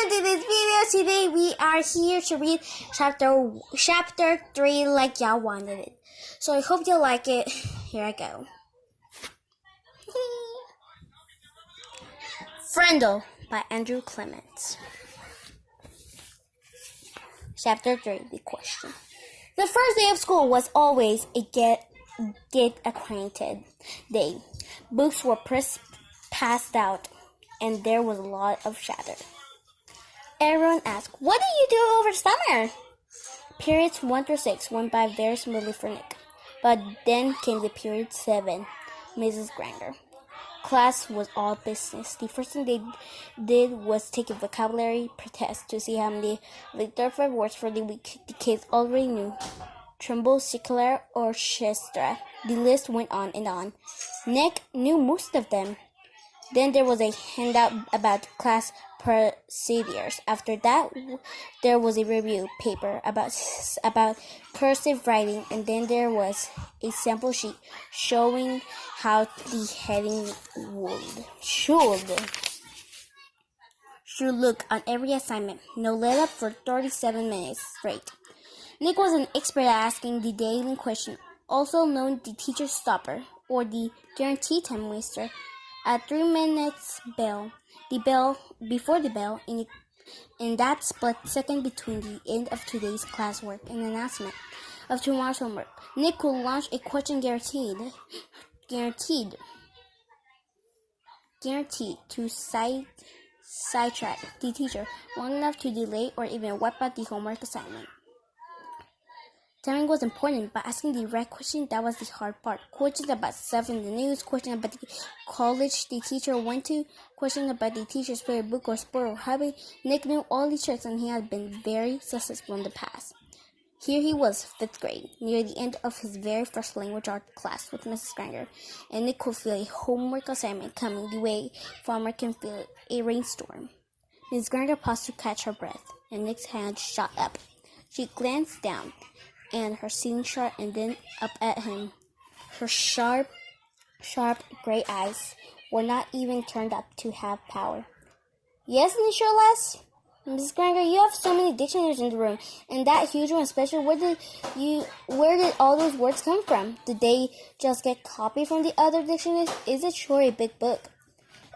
welcome to this video. Today we are here to read chapter 3 like y'all wanted it. So I hope you like it. Here I go. Frindle by Andrew Clements. Chapter 3, the question. The first day of school was always a get acquainted day. Books were passed out, and there was a lot of chatter. Everyone asked, "What did you do over summer?" Periods 1 through 6 went by very smoothly for Nick. But then came the period 7, Mrs. Granger. Class was all business. The first thing they did was take a vocabulary test to see how many of the 35 words for the week the kids already knew. Trumbull, secular, orchestra. The list went on and on. Nick knew most of them. Then there was a handout about class procedures. After that, there was a review paper about cursive writing, and then there was a sample sheet showing how the heading should look on every assignment. No let up for 37 minutes straight. Nick was an expert at asking the daily question, also known the teacher's stopper or the guaranteed time waster. At 3 minutes before the bell, in that split second between the end of today's classwork and the announcement of tomorrow's homework, Nick could launch a question guaranteed to sidetrack the teacher long enough to delay or even wipe out the homework assignment. Timing was important, but asking the right question, that was the hard part. Questions about stuff in the news, questions about the college the teacher went to, questions about the teacher's favorite book or sport or hobby. Nick knew all these tricks, and he had been very successful in the past. Here he was, 5th grade, near the end of his very first language art class with Mrs. Granger, and Nick could feel a homework assignment coming the way farmer can feel a rainstorm. Mrs. Granger paused to catch her breath, and Nick's hand shot up. She glanced down, and her seeing sharp, and then up at him. Her sharp gray eyes were not even turned up to have power. "Yes, Nicholas? Mrs. Granger, you have so many dictionaries in the room, and that huge one especially. Where did all those words come from? Did they just get copied from the other dictionaries? Is it sure a big book?"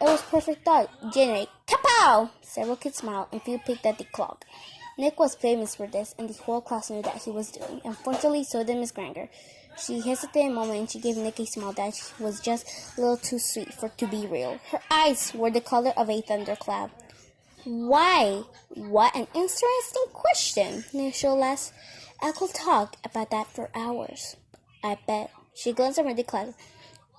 It was perfect thought. Generate. Kapow! Several kids smiled, and few picked at the clock. Nick was famous for this, and the whole class knew that he was doing. Unfortunately, so did Miss Granger. She hesitated a moment, and she gave Nick a smile that was just a little too sweet to be real. Her eyes were the color of a thundercloud. "Why? What an interesting question, Nicholas. I could talk about that for hours. I bet." She glanced around the class.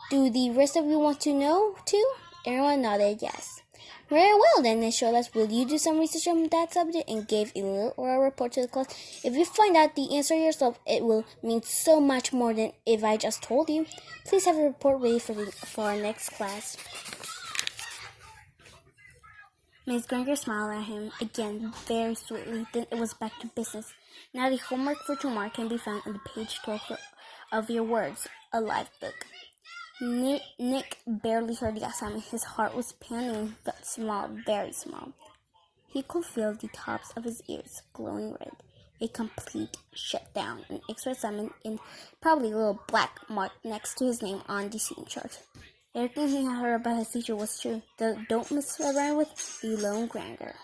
"Do the rest of you want to know, too?" Everyone nodded yes. "Very well, then, Nicholas. Will you do some research on that subject and give a little oral report to the class? If you find out the answer yourself, it will mean so much more than if I just told you. Please have a report ready for our next class." Miss Granger smiled at him again very sweetly. Then it was back to business. "Now the homework for tomorrow can be found on the page 12 of your Words Alive book." Nick barely heard the assignment. His heart was pounding, but small, very small. He could feel the tops of his ears glowing red. A complete shutdown, an extra assignment, and probably a little black mark next to his name on the seating chart. Everything he had heard about his teacher was true. Don't mess around with the lone Granger.